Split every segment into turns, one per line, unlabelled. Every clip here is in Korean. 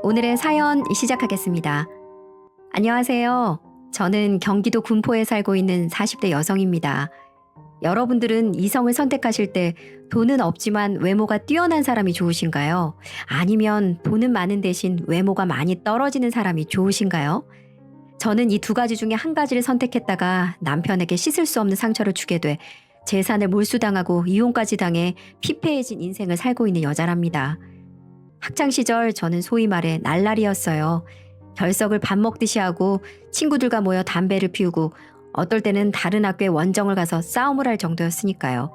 오늘의 사연 시작하겠습니다. 안녕하세요. 저는 경기도 군포에 살고 있는 40대 여성입니다. 여러분들은 이성을 선택하실 때 돈은 없지만 외모가 뛰어난 사람이 좋으신가요? 아니면 돈은 많은 대신 외모가 많이 떨어지는 사람이 좋으신가요? 저는 이 두 가지 중에 한 가지를 선택했다가 남편에게 씻을 수 없는 상처를 주게 돼 재산을 몰수당하고 이혼까지 당해 피폐해진 인생을 살고 있는 여자랍니다. 학창시절 저는 소위 말해 날라리였어요. 결석을 밥 먹듯이 하고 친구들과 모여 담배를 피우고 어떨 때는 다른 학교에 원정을 가서 싸움을 할 정도였으니까요.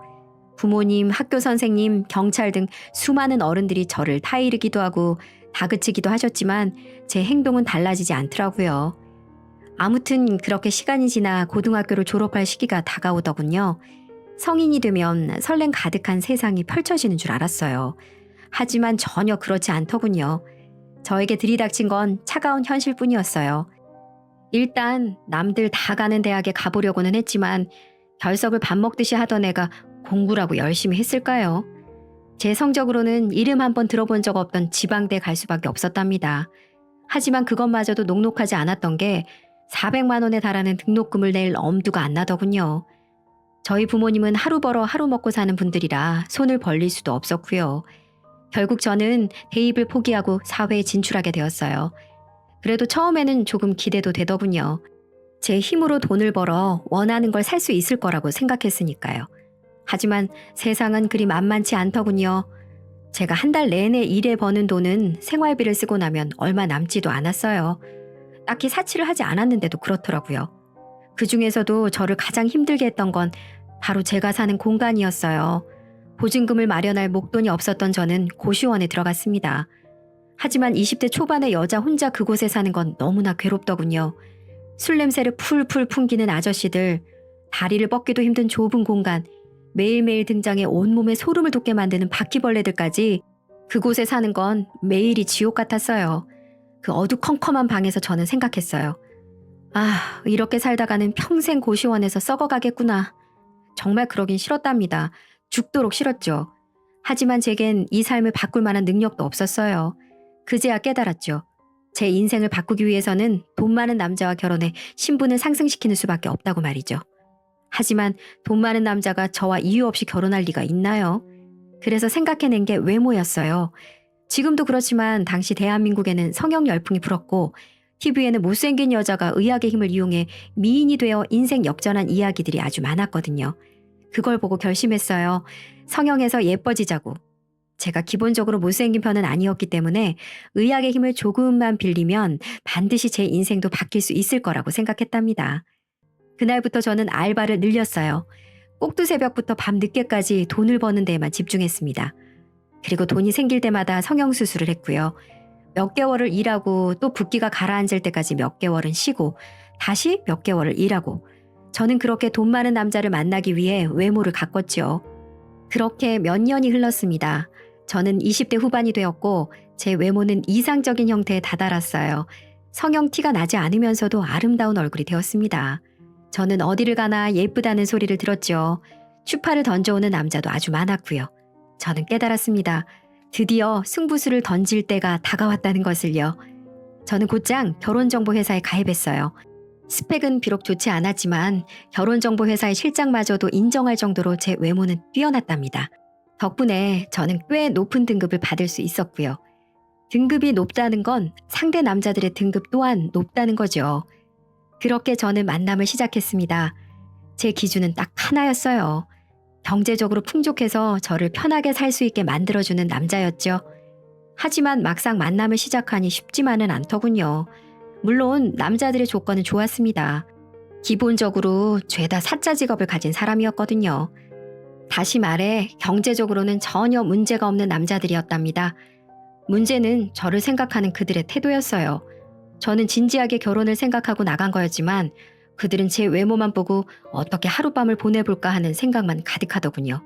부모님, 학교 선생님, 경찰 등 수많은 어른들이 저를 타이르기도 하고 다그치기도 하셨지만 제 행동은 달라지지 않더라고요. 아무튼 그렇게 시간이 지나 고등학교를 졸업할 시기가 다가오더군요. 성인이 되면 설렘 가득한 세상이 펼쳐지는 줄 알았어요. 하지만 전혀 그렇지 않더군요. 저에게 들이닥친 건 차가운 현실뿐이었어요. 일단 남들 다 가는 대학에 가보려고는 했지만 결석을 밥 먹듯이 하던 애가 공부라고 열심히 했을까요? 제 성적으로는 이름 한번 들어본 적 없던 지방대 갈 수밖에 없었답니다. 하지만 그것마저도 녹록하지 않았던 게 400만 원에 달하는 등록금을 낼 엄두가 안 나더군요. 저희 부모님은 하루 벌어 하루 먹고 사는 분들이라 손을 벌릴 수도 없었고요. 결국 저는 대입을 포기하고 사회에 진출하게 되었어요. 그래도 처음에는 조금 기대도 되더군요. 제 힘으로 돈을 벌어 원하는 걸 살 수 있을 거라고 생각했으니까요. 하지만 세상은 그리 만만치 않더군요. 제가 한 달 내내 일해 버는 돈은 생활비를 쓰고 나면 얼마 남지도 않았어요. 딱히 사치를 하지 않았는데도 그렇더라고요. 그 중에서도 저를 가장 힘들게 했던 건 바로 제가 사는 공간이었어요. 보증금을 마련할 목돈이 없었던 저는 고시원에 들어갔습니다. 하지만 20대 초반의 여자 혼자 그곳에 사는 건 너무나 괴롭더군요. 술 냄새를 풀풀 풍기는 아저씨들, 다리를 뻗기도 힘든 좁은 공간, 매일매일 등장해 온몸에 소름을 돋게 만드는 바퀴벌레들까지 그곳에 사는 건 매일이 지옥 같았어요. 그 어두컴컴한 방에서 저는 생각했어요. 아, 이렇게 살다가는 평생 고시원에서 썩어가겠구나. 정말 그러긴 싫었답니다. 죽도록 싫었죠. 하지만 제겐 이 삶을 바꿀 만한 능력도 없었어요. 그제야 깨달았죠. 제 인생을 바꾸기 위해서는 돈 많은 남자와 결혼해 신분을 상승시키는 수밖에 없다고 말이죠. 하지만 돈 많은 남자가 저와 이유 없이 결혼할 리가 있나요? 그래서 생각해낸 게 외모였어요. 지금도 그렇지만 당시 대한민국에는 성형 열풍이 불었고 TV에는 못생긴 여자가 의학의 힘을 이용해 미인이 되어 인생 역전한 이야기들이 아주 많았거든요. 그걸 보고 결심했어요. 성형해서 예뻐지자고. 제가 기본적으로 못생긴 편은 아니었기 때문에 의학의 힘을 조금만 빌리면 반드시 제 인생도 바뀔 수 있을 거라고 생각했답니다. 그날부터 저는 알바를 늘렸어요. 꼭두 새벽부터 밤 늦게까지 돈을 버는 데에만 집중했습니다. 그리고 돈이 생길 때마다 성형수술을 했고요. 몇 개월을 일하고 또 붓기가 가라앉을 때까지 몇 개월은 쉬고 다시 몇 개월을 일하고 저는 그렇게 돈 많은 남자를 만나기 위해 외모를 가꿨죠. 그렇게 몇 년이 흘렀습니다. 저는 20대 후반이 되었고 제 외모는 이상적인 형태에 다다랐어요. 성형 티가 나지 않으면서도 아름다운 얼굴이 되었습니다. 저는 어디를 가나 예쁘다는 소리를 들었죠. 추파를 던져오는 남자도 아주 많았고요. 저는 깨달았습니다. 드디어 승부수를 던질 때가 다가왔다는 것을요. 저는 곧장 결혼정보회사에 가입했어요. 스펙은 비록 좋지 않았지만 결혼정보회사의 실장마저도 인정할 정도로 제 외모는 뛰어났답니다. 덕분에 저는 꽤 높은 등급을 받을 수 있었고요. 등급이 높다는 건 상대 남자들의 등급 또한 높다는 거죠. 그렇게 저는 만남을 시작했습니다. 제 기준은 딱 하나였어요. 경제적으로 풍족해서 저를 편하게 살 수 있게 만들어주는 남자였죠. 하지만 막상 만남을 시작하니 쉽지만은 않더군요. 물론 남자들의 조건은 좋았습니다. 기본적으로 죄다 사짜 직업을 가진 사람이었거든요. 다시 말해 경제적으로는 전혀 문제가 없는 남자들이었답니다. 문제는 저를 생각하는 그들의 태도였어요. 저는 진지하게 결혼을 생각하고 나간 거였지만 그들은 제 외모만 보고 어떻게 하룻밤을 보내볼까 하는 생각만 가득하더군요.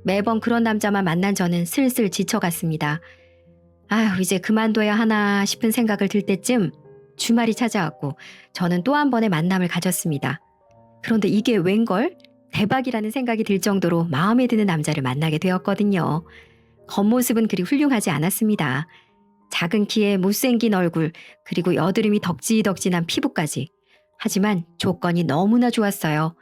매번 그런 남자만 만난 저는 슬슬 지쳐갔습니다. 아휴, 이제 그만둬야 하나 싶은 생각을 들 때쯤 주말이 찾아왔고 저는 또 한 번의 만남을 가졌습니다. 그런데 이게 웬걸? 대박이라는 생각이 들 정도로 마음에 드는 남자를 만나게 되었거든요. 겉모습은 그리 훌륭하지 않았습니다. 작은 키에 못생긴 얼굴, 그리고 여드름이 덕지덕지난 피부까지. 하지만 조건이 너무나 좋았어요.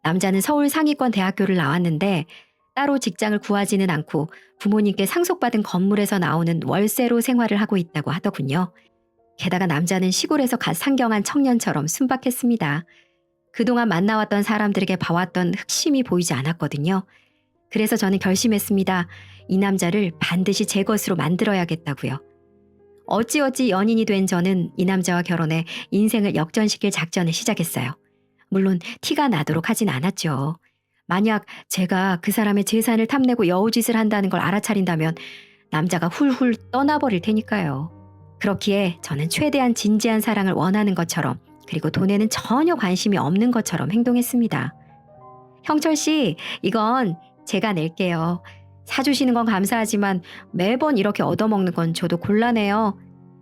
남자는 서울 상위권 대학교를 나왔는데 따로 직장을 구하지는 않고 부모님께 상속받은 건물에서 나오는 월세로 생활을 하고 있다고 하더군요. 게다가 남자는 시골에서 갓 상경한 청년처럼 순박했습니다. 그동안 만나왔던 사람들에게 봐왔던 흑심이 보이지 않았거든요. 그래서 저는 결심했습니다. 이 남자를 반드시 제 것으로 만들어야겠다고요. 어찌어찌 연인이 된 저는 이 남자와 결혼해 인생을 역전시킬 작전을 시작했어요. 물론 티가 나도록 하진 않았죠. 만약 제가 그 사람의 재산을 탐내고 여우짓을 한다는 걸 알아차린다면 남자가 훌훌 떠나버릴 테니까요. 그렇기에 저는 최대한 진지한 사랑을 원하는 것처럼, 그리고 돈에는 전혀 관심이 없는 것처럼 행동했습니다. 형철 씨, 이건 제가 낼게요. 사주시는 건 감사하지만 매번 이렇게 얻어먹는 건 저도 곤란해요.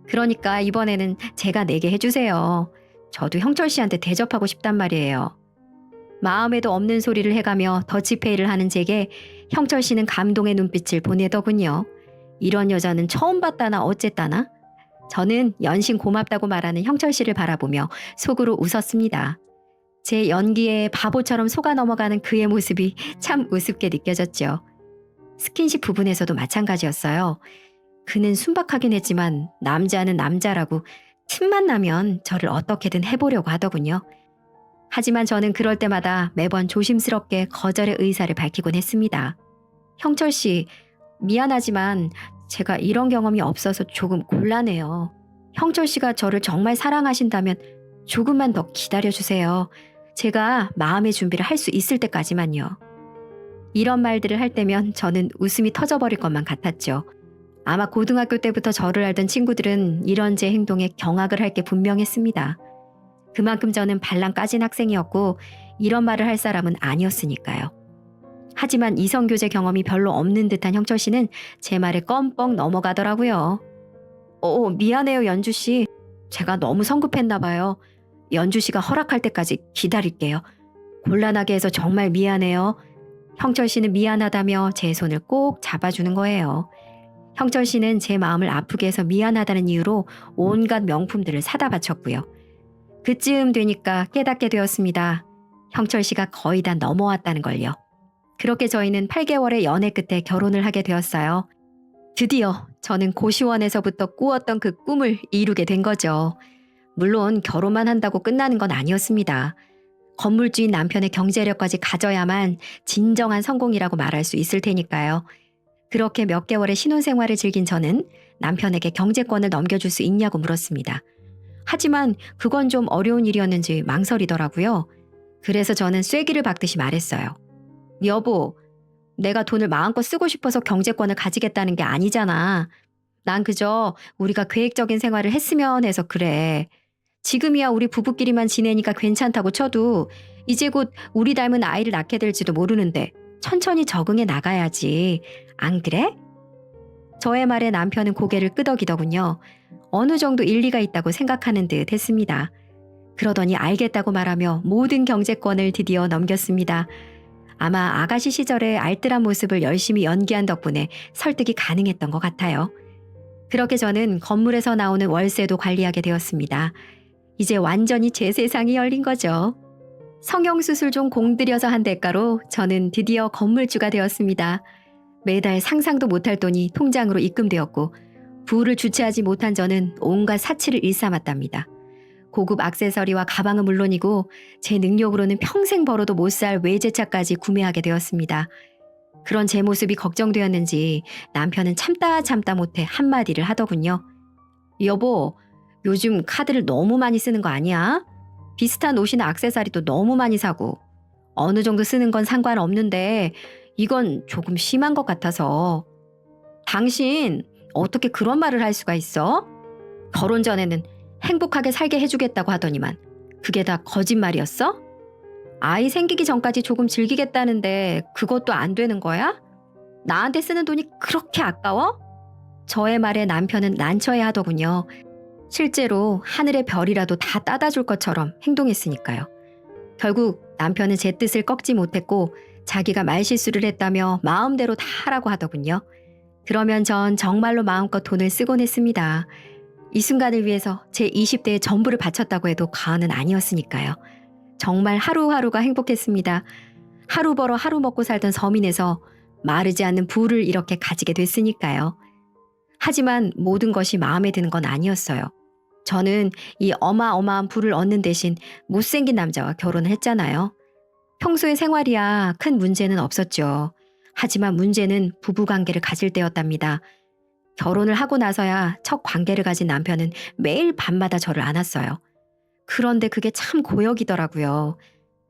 그러니까 이번에는 제가 내게 해주세요. 저도 형철 씨한테 대접하고 싶단 말이에요. 마음에도 없는 소리를 해가며 더치페이를 하는 제게 형철 씨는 감동의 눈빛을 보내더군요. 이런 여자는 처음 봤다나 어쨌다나? 저는 연신 고맙다고 말하는 형철 씨를 바라보며 속으로 웃었습니다. 제 연기에 바보처럼 속아 넘어가는 그의 모습이 참 우습게 느껴졌죠. 스킨십 부분에서도 마찬가지였어요. 그는 순박하긴 했지만 남자는 남자라고 틈만 나면 저를 어떻게든 해보려고 하더군요. 하지만 저는 그럴 때마다 매번 조심스럽게 거절의 의사를 밝히곤 했습니다. 형철 씨, 미안하지만 제가 이런 경험이 없어서 조금 곤란해요. 형철 씨가 저를 정말 사랑하신다면 조금만 더 기다려주세요. 제가 마음의 준비를 할 수 있을 때까지만요. 이런 말들을 할 때면 저는 웃음이 터져버릴 것만 같았죠. 아마 고등학교 때부터 저를 알던 친구들은 이런 제 행동에 경악을 할 게 분명했습니다. 그만큼 저는 발랑 까진 학생이었고 이런 말을 할 사람은 아니었으니까요. 하지만 이성교제 경험이 별로 없는 듯한 형철 씨는 제 말에 껌뻑 넘어가더라고요. 미안해요, 연주 씨. 제가 너무 성급했나 봐요. 연주 씨가 허락할 때까지 기다릴게요. 곤란하게 해서 정말 미안해요. 형철 씨는 미안하다며 제 손을 꼭 잡아주는 거예요. 형철 씨는 제 마음을 아프게 해서 미안하다는 이유로 온갖 명품들을 사다 바쳤고요. 그쯤 되니까 깨닫게 되었습니다. 형철 씨가 거의 다 넘어왔다는 걸요. 그렇게 저희는 8개월의 연애 끝에 결혼을 하게 되었어요. 드디어 저는 고시원에서부터 꾸었던 그 꿈을 이루게 된 거죠. 물론 결혼만 한다고 끝나는 건 아니었습니다. 건물주인 남편의 경제력까지 가져야만 진정한 성공이라고 말할 수 있을 테니까요. 그렇게 몇 개월의 신혼생활을 즐긴 저는 남편에게 경제권을 넘겨줄 수 있냐고 물었습니다. 하지만 그건 좀 어려운 일이었는지 망설이더라고요. 그래서 저는 쐐기를 박듯이 말했어요. 여보, 내가 돈을 마음껏 쓰고 싶어서 경제권을 가지겠다는 게 아니잖아. 난 그저 우리가 계획적인 생활을 했으면 해서 그래. 지금이야 우리 부부끼리만 지내니까 괜찮다고 쳐도 이제 곧 우리 닮은 아이를 낳게 될지도 모르는데 천천히 적응해 나가야지. 안 그래? 저의 말에 남편은 고개를 끄덕이더군요. 어느 정도 일리가 있다고 생각하는 듯 했습니다. 그러더니 알겠다고 말하며 모든 경제권을 드디어 넘겼습니다. 아마 아가씨 시절의 알뜰한 모습을 열심히 연기한 덕분에 설득이 가능했던 것 같아요. 그렇게 저는 건물에서 나오는 월세도 관리하게 되었습니다. 이제 완전히 제 세상이 열린 거죠. 성형수술 좀 공들여서 한 대가로 저는 드디어 건물주가 되었습니다. 매달 상상도 못할 돈이 통장으로 입금되었고 부를 주체하지 못한 저는 온갖 사치를 일삼았답니다. 고급 액세서리와 가방은 물론이고 제 능력으로는 평생 벌어도 못 살 외제차까지 구매하게 되었습니다. 그런 제 모습이 걱정되었는지 남편은 참다 못해 한마디를 하더군요. 여보, 요즘 카드를 너무 많이 쓰는 거 아니야? 비슷한 옷이나 액세서리도 너무 많이 사고 어느 정도 쓰는 건 상관없는데 이건 조금 심한 것 같아서. 당신 어떻게 그런 말을 할 수가 있어? 결혼 전에는 행복하게 살게 해주겠다고 하더니만 그게 다 거짓말이었어? 아이 생기기 전까지 조금 즐기겠다는데 그것도 안 되는 거야? 나한테 쓰는 돈이 그렇게 아까워? 저의 말에 남편은 난처해하더군요. 실제로 하늘의 별이라도 다 따다 줄 것처럼 행동했으니까요. 결국 남편은 제 뜻을 꺾지 못했고 자기가 말실수를 했다며 마음대로 다 하라고 하더군요. 그러면 전 정말로 마음껏 돈을 쓰곤 했습니다. 이 순간을 위해서 제 20대의 전부를 바쳤다고 해도 과언은 아니었으니까요. 정말 하루하루가 행복했습니다. 하루 벌어 하루 먹고 살던 서민에서 마르지 않는 부를 이렇게 가지게 됐으니까요. 하지만 모든 것이 마음에 드는 건 아니었어요. 저는 이 어마어마한 부를 얻는 대신 못생긴 남자와 결혼을 했잖아요. 평소의 생활이야 큰 문제는 없었죠. 하지만 문제는 부부관계를 가질 때였답니다. 결혼을 하고 나서야 첫 관계를 가진 남편은 매일 밤마다 저를 안았어요. 그런데 그게 참 고역이더라고요.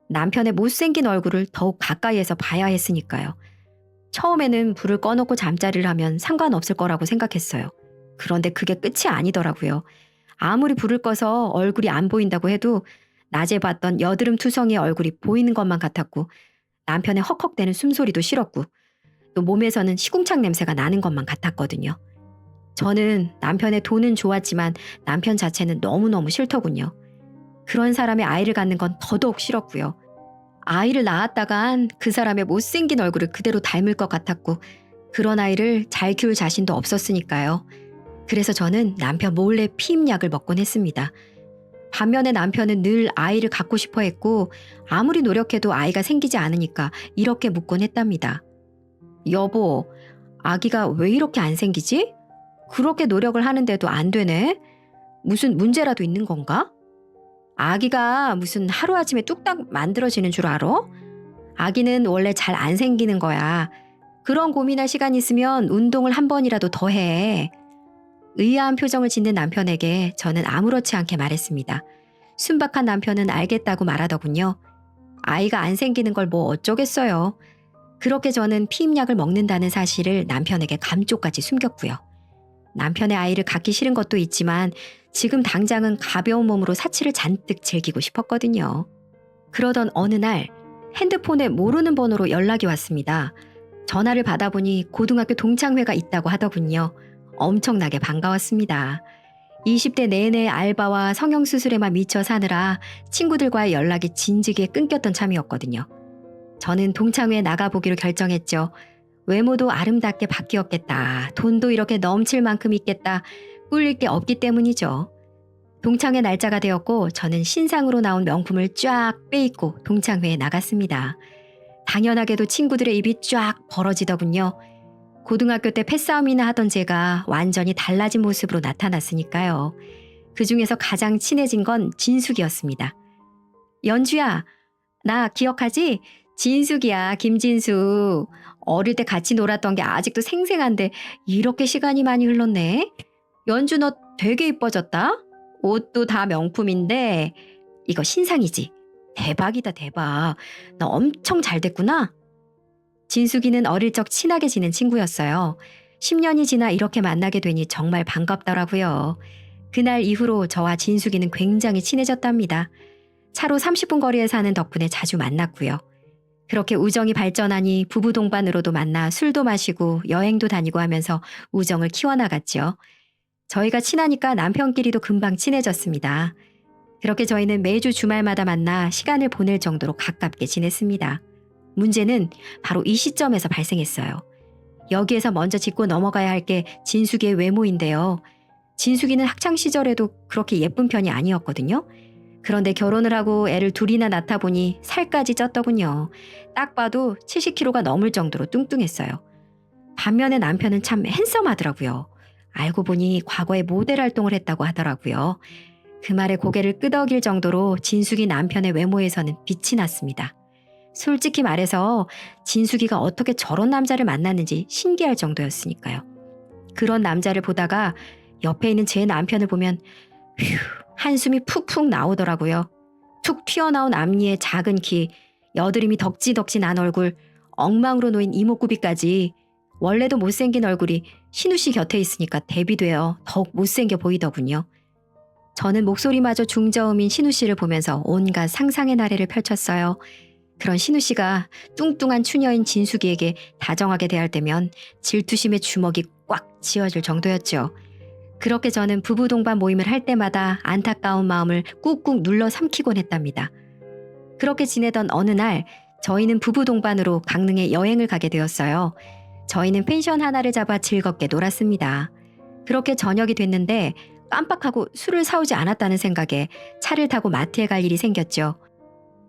남편의 못생긴 얼굴을 더욱 가까이에서 봐야 했으니까요. 처음에는 불을 꺼놓고 잠자리를 하면 상관없을 거라고 생각했어요. 그런데 그게 끝이 아니더라고요. 아무리 불을 꺼서 얼굴이 안 보인다고 해도 낮에 봤던 여드름 투성이의 얼굴이 보이는 것만 같았고 남편의 헉헉대는 숨소리도 싫었고 또 몸에서는 시궁창 냄새가 나는 것만 같았거든요. 저는 남편의 돈은 좋았지만 남편 자체는 너무너무 싫더군요. 그런 사람의 아이를 갖는 건 더더욱 싫었고요. 아이를 낳았다간 그 사람의 못생긴 얼굴을 그대로 닮을 것 같았고 그런 아이를 잘 키울 자신도 없었으니까요. 그래서 저는 남편 몰래 피임약을 먹곤 했습니다. 반면에 남편은 늘 아이를 갖고 싶어 했고 아무리 노력해도 아이가 생기지 않으니까 이렇게 묻곤 했답니다. 여보, 아기가 왜 이렇게 안 생기지? 그렇게 노력을 하는데도 안 되네? 무슨 문제라도 있는 건가? 아기가 무슨 하루아침에 뚝딱 만들어지는 줄 알아? 아기는 원래 잘 안 생기는 거야. 그런 고민할 시간 있으면 운동을 한 번이라도 더 해. 의아한 표정을 짓는 남편에게 저는 아무렇지 않게 말했습니다. 순박한 남편은 알겠다고 말하더군요. 아이가 안 생기는 걸 뭐 어쩌겠어요. 그렇게 저는 피임약을 먹는다는 사실을 남편에게 감쪽같이 숨겼고요. 남편의 아이를 갖기 싫은 것도 있지만 지금 당장은 가벼운 몸으로 사치를 잔뜩 즐기고 싶었거든요. 그러던 어느 날 핸드폰에 모르는 번호로 연락이 왔습니다. 전화를 받아보니 고등학교 동창회가 있다고 하더군요. 엄청나게 반가웠습니다. 20대 내내 알바와 성형수술에만 미쳐 사느라 친구들과의 연락이 진지게 끊겼던 참이었거든요. 저는 동창회에 나가보기로 결정했죠. 외모도 아름답게 바뀌었겠다. 돈도 이렇게 넘칠 만큼 있겠다. 꿀릴 게 없기 때문이죠. 동창회 날짜가 되었고 저는 신상으로 나온 명품을 쫙 빼입고 동창회에 나갔습니다. 당연하게도 친구들의 입이 쫙 벌어지더군요. 고등학교 때 패싸움이나 하던 제가 완전히 달라진 모습으로 나타났으니까요. 그중에서 가장 친해진 건 진숙이었습니다. 연주야, 나 기억하지? 진숙이야, 김진숙. 어릴 때 같이 놀았던 게 아직도 생생한데 이렇게 시간이 많이 흘렀네. 연주 너 되게 이뻐졌다. 옷도 다 명품인데 이거 신상이지? 대박이다 대박. 너 엄청 잘 됐구나. 진숙이는 어릴 적 친하게 지낸 친구였어요. 10년이 지나 이렇게 만나게 되니 정말 반갑더라고요. 그날 이후로 저와 진숙이는 굉장히 친해졌답니다. 차로 30분 거리에 사는 덕분에 자주 만났고요. 그렇게 우정이 발전하니 부부 동반으로도 만나 술도 마시고 여행도 다니고 하면서 우정을 키워나갔죠. 저희가 친하니까 남편끼리도 금방 친해졌습니다. 그렇게 저희는 매주 주말마다 만나 시간을 보낼 정도로 가깝게 지냈습니다. 문제는 바로 이 시점에서 발생했어요. 여기에서 먼저 짚고 넘어가야 할 게 진숙이의 외모인데요. 진숙이는 학창시절에도 그렇게 예쁜 편이 아니었거든요. 그런데 결혼을 하고 애를 둘이나 낳다 보니 살까지 쪘더군요. 딱 봐도 70kg가 넘을 정도로 뚱뚱했어요. 반면에 남편은 참 핸섬하더라고요. 알고 보니 과거에 모델 활동을 했다고 하더라고요. 그 말에 고개를 끄덕일 정도로 진숙이 남편의 외모에서는 빛이 났습니다. 솔직히 말해서 진숙이가 어떻게 저런 남자를 만났는지 신기할 정도였으니까요. 그런 남자를 보다가 옆에 있는 제 남편을 보면 휴, 한숨이 푹푹 나오더라고요. 툭 튀어나온 앞니에 작은 키, 여드름이 덕지덕지 난 얼굴, 엉망으로 놓인 이목구비까지 원래도 못생긴 얼굴이 신우 씨 곁에 있으니까 대비되어 더욱 못생겨 보이더군요. 저는 목소리마저 중저음인 신우 씨를 보면서 온갖 상상의 나래를 펼쳤어요. 그런 신우 씨가 뚱뚱한 추녀인 진숙이에게 다정하게 대할 때면 질투심의 주먹이 꽉 쥐어질 정도였죠. 그렇게 저는 부부 동반 모임을 할 때마다 안타까운 마음을 꾹꾹 눌러 삼키곤 했답니다. 그렇게 지내던 어느 날 저희는 부부 동반으로 강릉에 여행을 가게 되었어요. 저희는 펜션 하나를 잡아 즐겁게 놀았습니다. 그렇게 저녁이 됐는데 깜빡하고 술을 사오지 않았다는 생각에 차를 타고 마트에 갈 일이 생겼죠.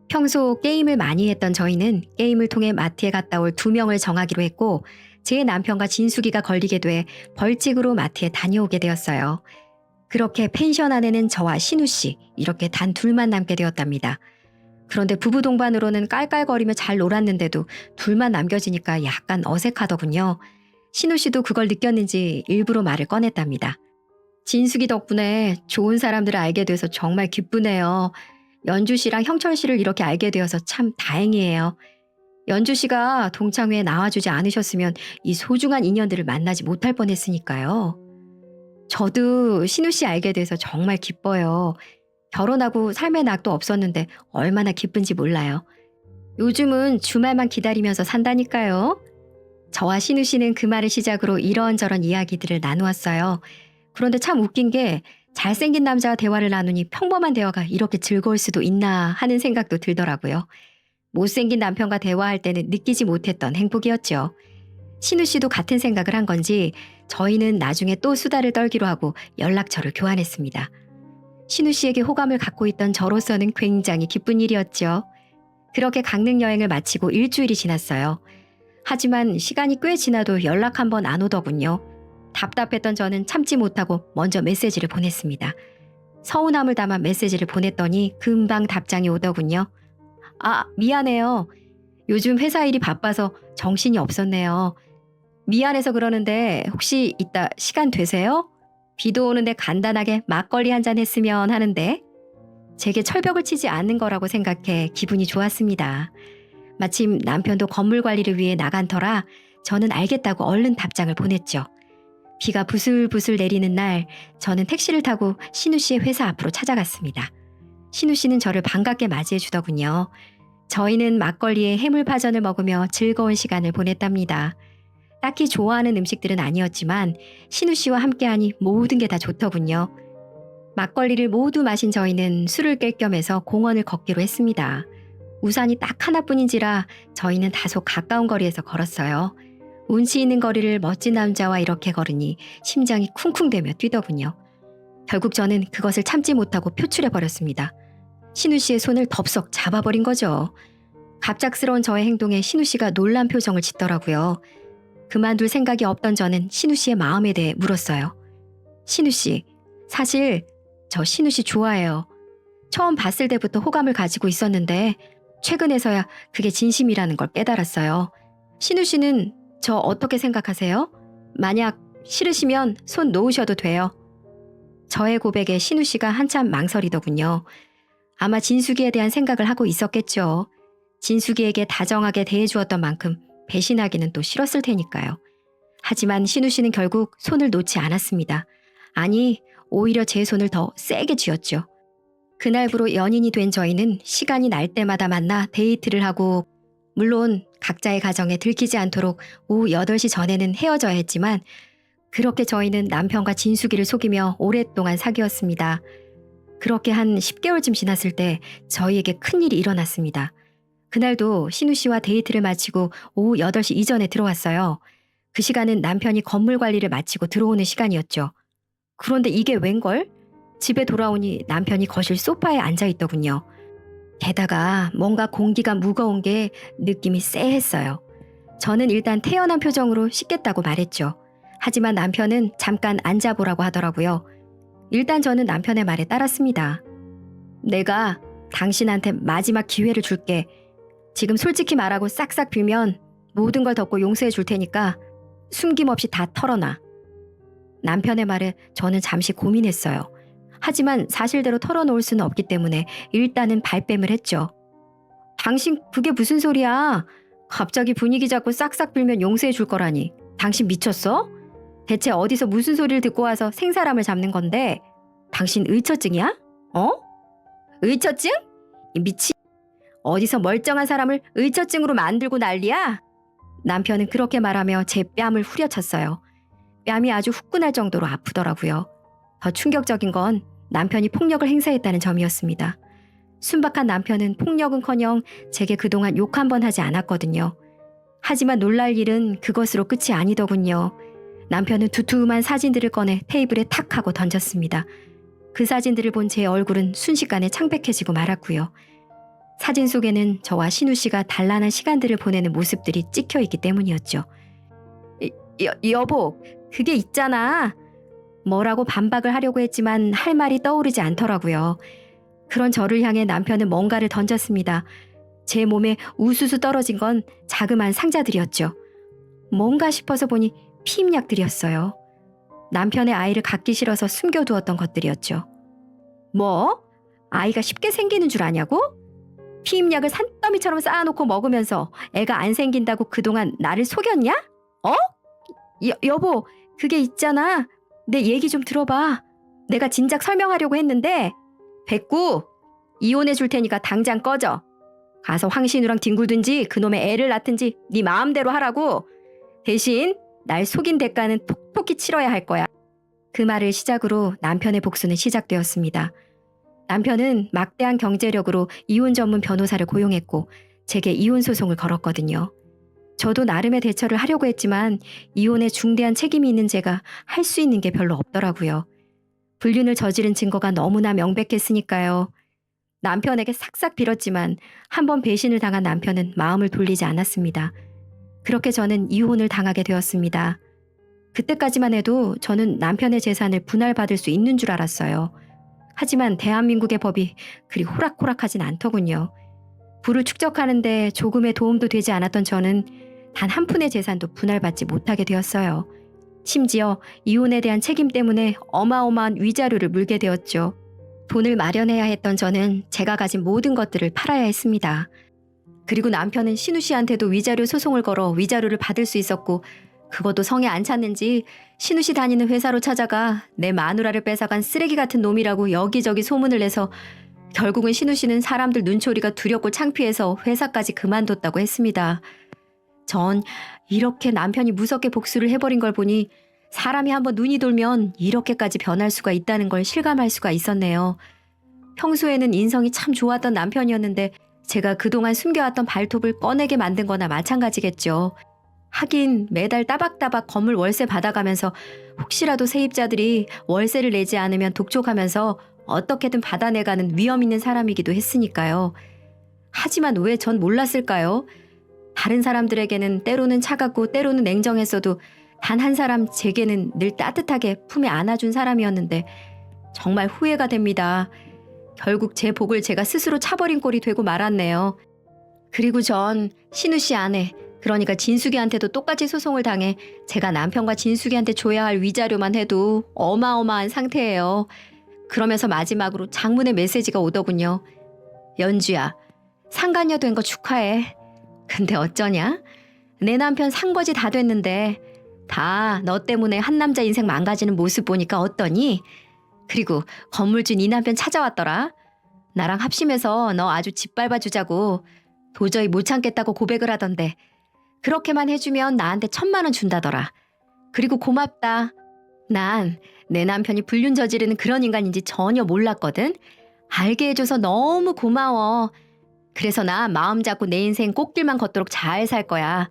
평소 게임을 많이 했던 저희는 게임을 통해 마트에 갔다 올 2명을 정하기로 했고 제 남편과 진숙이가 걸리게 돼 벌칙으로 마트에 다녀오게 되었어요. 그렇게 펜션 안에는 저와 신우 씨 이렇게 단 둘만 남게 되었답니다. 그런데 부부 동반으로는 깔깔거리며 잘 놀았는데도 둘만 남겨지니까 약간 어색하더군요. 신우 씨도 그걸 느꼈는지 일부러 말을 꺼냈답니다. 진숙이 덕분에 좋은 사람들을 알게 돼서 정말 기쁘네요. 연주 씨랑 형철 씨를 이렇게 알게 되어서 참 다행이에요. 연주 씨가 동창회에 나와주지 않으셨으면 이 소중한 인연들을 만나지 못할 뻔했으니까요. 저도 신우 씨 알게 돼서 정말 기뻐요. 결혼하고 삶의 낙도 없었는데 얼마나 기쁜지 몰라요. 요즘은 주말만 기다리면서 산다니까요. 저와 신우 씨는 그 말을 시작으로 이런저런 이야기들을 나누었어요. 그런데 참 웃긴 게 잘생긴 남자와 대화를 나누니 평범한 대화가 이렇게 즐거울 수도 있나 하는 생각도 들더라고요. 못생긴 남편과 대화할 때는 느끼지 못했던 행복이었죠. 신우 씨도 같은 생각을 한 건지 저희는 나중에 또 수다를 떨기로 하고 연락처를 교환했습니다. 신우 씨에게 호감을 갖고 있던 저로서는 굉장히 기쁜 일이었죠. 그렇게 강릉 여행을 마치고 일주일이 지났어요. 하지만 시간이 꽤 지나도 연락 한 번 안 오더군요. 답답했던 저는 참지 못하고 먼저 메시지를 보냈습니다. 서운함을 담아 메시지를 보냈더니 금방 답장이 오더군요. 아, 미안해요. 요즘 회사 일이 바빠서 정신이 없었네요. 미안해서 그러는데 혹시 이따 시간 되세요? 비도 오는데 간단하게 막걸리 한잔 했으면 하는데 제게 철벽을 치지 않는 거라고 생각해 기분이 좋았습니다. 마침 남편도 건물 관리를 위해 나간 터라 저는 알겠다고 얼른 답장을 보냈죠. 비가 부슬부슬 내리는 날 저는 택시를 타고 신우 씨의 회사 앞으로 찾아갔습니다. 신우 씨는 저를 반갑게 맞이해 주더군요. 저희는 막걸리에 해물파전을 먹으며 즐거운 시간을 보냈답니다. 딱히 좋아하는 음식들은 아니었지만 신우 씨와 함께하니 모든 게 다 좋더군요. 막걸리를 모두 마신 저희는 술을 깰 겸해서 공원을 걷기로 했습니다. 우산이 딱 하나뿐인지라 저희는 다소 가까운 거리에서 걸었어요. 운치 있는 거리를 멋진 남자와 이렇게 걸으니 심장이 쿵쿵대며 뛰더군요. 결국 저는 그것을 참지 못하고 표출해버렸습니다. 신우 씨의 손을 덥석 잡아버린 거죠. 갑작스러운 저의 행동에 신우 씨가 놀란 표정을 짓더라고요. 그만둘 생각이 없던 저는 신우 씨의 마음에 대해 물었어요. 신우 씨, 사실 저 신우 씨 좋아해요. 처음 봤을 때부터 호감을 가지고 있었는데 최근에서야 그게 진심이라는 걸 깨달았어요. 신우 씨는 저 어떻게 생각하세요? 만약 싫으시면 손 놓으셔도 돼요. 저의 고백에 신우 씨가 한참 망설이더군요. 아마 진숙이에 대한 생각을 하고 있었겠죠. 진숙이에게 다정하게 대해주었던 만큼 배신하기는 또 싫었을 테니까요. 하지만 신우 씨는 결국 손을 놓지 않았습니다. 아니, 오히려 제 손을 더 세게 쥐었죠. 그날부로 연인이 된 저희는 시간이 날 때마다 만나 데이트를 하고 물론 각자의 가정에 들키지 않도록 오후 8시 전에는 헤어져야 했지만 그렇게 저희는 남편과 진숙이를 속이며 오랫동안 사귀었습니다. 그렇게 한 10개월쯤 지났을 때 저희에게 큰일이 일어났습니다. 그날도 신우 씨와 데이트를 마치고 오후 8시 이전에 들어왔어요. 그 시간은 남편이 건물 관리를 마치고 들어오는 시간이었죠. 그런데 이게 웬걸? 집에 돌아오니 남편이 거실 소파에 앉아있더군요. 게다가 뭔가 공기가 무거운 게 느낌이 쎄했어요. 저는 일단 태연한 표정으로 씻겠다고 말했죠. 하지만 남편은 잠깐 앉아보라고 하더라고요. 일단 저는 남편의 말에 따랐습니다. 내가 당신한테 마지막 기회를 줄게. 지금 솔직히 말하고 싹싹 빌면 모든 걸 덮고 용서해 줄 테니까 숨김없이 다 털어놔. 남편의 말에 저는 잠시 고민했어요. 하지만 사실대로 털어놓을 수는 없기 때문에 일단은 발뺌을 했죠. 당신 그게 무슨 소리야? 갑자기 분위기 잡고 싹싹 빌면 용서해 줄 거라니. 당신 미쳤어? 대체 어디서 무슨 소리를 듣고 와서 생사람을 잡는 건데? 당신 의처증이야? 어? 의처증? 이 미친. 어디서 멀쩡한 사람을 의처증으로 만들고 난리야? 남편은 그렇게 말하며 제 뺨을 후려쳤어요. 뺨이 아주 후끈할 정도로 아프더라고요. 더 충격적인 건 남편이 폭력을 행사했다는 점이었습니다. 순박한 남편은 폭력은커녕 제게 그동안 욕 한 번 하지 않았거든요. 하지만 놀랄 일은 그것으로 끝이 아니더군요. 남편은 두툼한 사진들을 꺼내 테이블에 탁 하고 던졌습니다. 그 사진들을 본 제 얼굴은 순식간에 창백해지고 말았고요. 사진 속에는 저와 신우 씨가 단란한 시간들을 보내는 모습들이 찍혀 있기 때문이었죠. 여보, 그게 있잖아. 뭐라고 반박을 하려고 했지만 할 말이 떠오르지 않더라고요. 그런 저를 향해 남편은 뭔가를 던졌습니다. 제 몸에 우수수 떨어진 건 자그마한 상자들이었죠. 뭔가 싶어서 보니 피임약들이었어요. 남편의 아이를 갖기 싫어서 숨겨두었던 것들이었죠. 뭐? 아이가 쉽게 생기는 줄 아냐고? 피임약을 산더미처럼 쌓아놓고 먹으면서 애가 안 생긴다고 그동안 나를 속였냐? 어? 여보, 그게 있잖아. 내 얘기 좀 들어봐. 내가 진작 설명하려고 했는데. 백구, 이혼해 줄 테니까 당장 꺼져. 가서 황신우랑 뒹굴든지 그놈의 애를 낳든지 네 마음대로 하라고. 대신 날 속인 대가는 톡톡히 치러야 할 거야. 그 말을 시작으로 남편의 복수는 시작되었습니다. 남편은 막대한 경제력으로 이혼 전문 변호사를 고용했고 제게 이혼 소송을 걸었거든요. 저도 나름의 대처를 하려고 했지만 이혼에 중대한 책임이 있는 제가 할 수 있는 게 별로 없더라고요. 불륜을 저지른 증거가 너무나 명백했으니까요. 남편에게 싹싹 빌었지만 한 번 배신을 당한 남편은 마음을 돌리지 않았습니다. 그렇게 저는 이혼을 당하게 되었습니다. 그때까지만 해도 저는 남편의 재산을 분할받을 수 있는 줄 알았어요. 하지만 대한민국의 법이 그리 호락호락하진 않더군요. 부를 축적하는데 조금의 도움도 되지 않았던 저는 단 한 푼의 재산도 분할받지 못하게 되었어요. 심지어 이혼에 대한 책임 때문에 어마어마한 위자료를 물게 되었죠. 돈을 마련해야 했던 저는 제가 가진 모든 것들을 팔아야 했습니다. 그리고 남편은 신우 씨한테도 위자료 소송을 걸어 위자료를 받을 수 있었고 그것도 성에 안 찼는지 신우 씨 다니는 회사로 찾아가 내 마누라를 뺏어간 쓰레기 같은 놈이라고 여기저기 소문을 내서 결국은 신우 씨는 사람들 눈초리가 두렵고 창피해서 회사까지 그만뒀다고 했습니다. 전 이렇게 남편이 무섭게 복수를 해버린 걸 보니 사람이 한번 눈이 돌면 이렇게까지 변할 수가 있다는 걸 실감할 수가 있었네요. 평소에는 인성이 참 좋았던 남편이었는데 제가 그동안 숨겨왔던 발톱을 꺼내게 만든 거나 마찬가지겠죠. 하긴 매달 따박따박 건물 월세 받아가면서 혹시라도 세입자들이 월세를 내지 않으면 독촉하면서 어떻게든 받아내가는 위험 있는 사람이기도 했으니까요. 하지만 왜 전 몰랐을까요? 다른 사람들에게는 때로는 차갑고 때로는 냉정했어도 단 한 사람 제게는 늘 따뜻하게 품에 안아준 사람이었는데 정말 후회가 됩니다. 결국 제 복을 제가 스스로 차버린 꼴이 되고 말았네요. 그리고 전 신우 씨 아내, 그러니까 진숙이한테도 똑같이 소송을 당해 제가 남편과 진숙이한테 줘야 할 위자료만 해도 어마어마한 상태예요. 그러면서 마지막으로 장문의 메시지가 오더군요. 연주야, 상간녀 된 거 축하해. 근데 어쩌냐? 내 남편 상버지 다 됐는데 다 너 때문에 한 남자 인생 망가지는 모습 보니까 어떠니? 그리고 건물주 네 남편 찾아왔더라. 나랑 합심해서 너 아주 짓밟아 주자고 도저히 못 참겠다고 고백을 하던데 그렇게만 해주면 나한테 1,000만 원 준다더라. 그리고 고맙다. 난 내 남편이 불륜 저지르는 그런 인간인지 전혀 몰랐거든. 알게 해줘서 너무 고마워. 그래서 나 마음 잡고 내 인생 꽃길만 걷도록 잘 살 거야.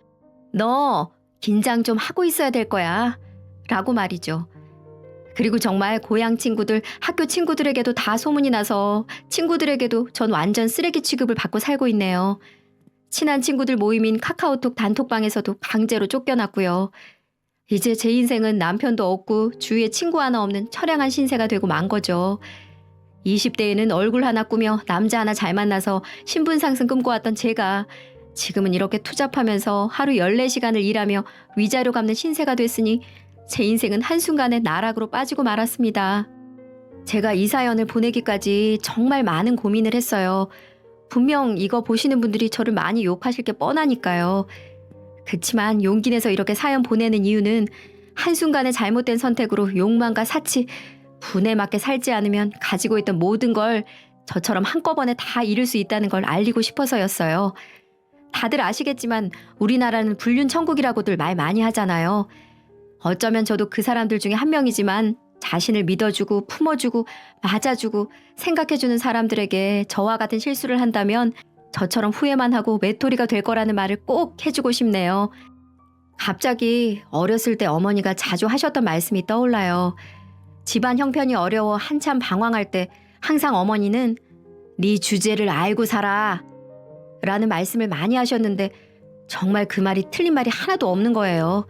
너 긴장 좀 하고 있어야 될 거야. 라고 말이죠. 그리고 정말 고향 친구들, 학교 친구들에게도 다 소문이 나서 친구들에게도 전 완전 쓰레기 취급을 받고 살고 있네요. 친한 친구들 모임인 카카오톡 단톡방에서도 강제로 쫓겨났고요. 이제 제 인생은 남편도 없고 주위에 친구 하나 없는 처량한 신세가 되고 만 거죠. 20대에는 얼굴 하나 꾸며 남자 하나 잘 만나서 신분 상승 꿈꿔왔던 제가 지금은 이렇게 투잡하면서 하루 14시간을 일하며 위자료 갚는 신세가 됐으니 제 인생은 한순간에 나락으로 빠지고 말았습니다. 제가 이 사연을 보내기까지 정말 많은 고민을 했어요. 분명 이거 보시는 분들이 저를 많이 욕하실 게 뻔하니까요. 그치만 용기 내서 이렇게 사연 보내는 이유는 한순간에 잘못된 선택으로 욕망과 사치, 분에 맞게 살지 않으면 가지고 있던 모든 걸 저처럼 한꺼번에 다 잃을 수 있다는 걸 알리고 싶어서였어요. 다들 아시겠지만 우리나라는 불륜 천국이라고들 말 많이 하잖아요. 어쩌면 저도 그 사람들 중에 한 명이지만 자신을 믿어주고 품어주고 맞아주고 생각해주는 사람들에게 저와 같은 실수를 한다면 저처럼 후회만 하고 외톨이가 될 거라는 말을 꼭 해주고 싶네요. 갑자기 어렸을 때 어머니가 자주 하셨던 말씀이 떠올라요. 집안 형편이 어려워 한참 방황할 때 항상 어머니는 네 주제를 알고 살아 라는 말씀을 많이 하셨는데 정말 그 말이 틀린 말이 하나도 없는 거예요.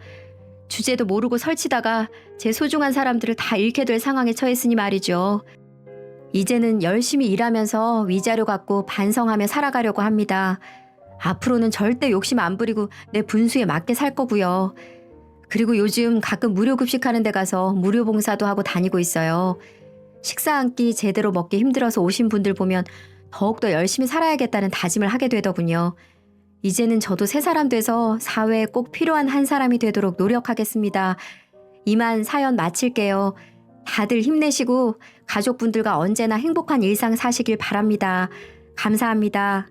주제도 모르고 설치다가 제 소중한 사람들을 다 잃게 될 상황에 처했으니 말이죠. 이제는 열심히 일하면서 위자료 갖고 반성하며 살아가려고 합니다. 앞으로는 절대 욕심 안 부리고 내 분수에 맞게 살 거고요. 그리고 요즘 가끔 무료 급식하는 데 가서 무료 봉사도 하고 다니고 있어요. 식사 한 끼 제대로 먹기 힘들어서 오신 분들 보면 더욱더 열심히 살아야겠다는 다짐을 하게 되더군요. 이제는 저도 새 사람 돼서 사회에 꼭 필요한 한 사람이 되도록 노력하겠습니다. 이만 사연 마칠게요. 다들 힘내시고 가족분들과 언제나 행복한 일상 사시길 바랍니다. 감사합니다.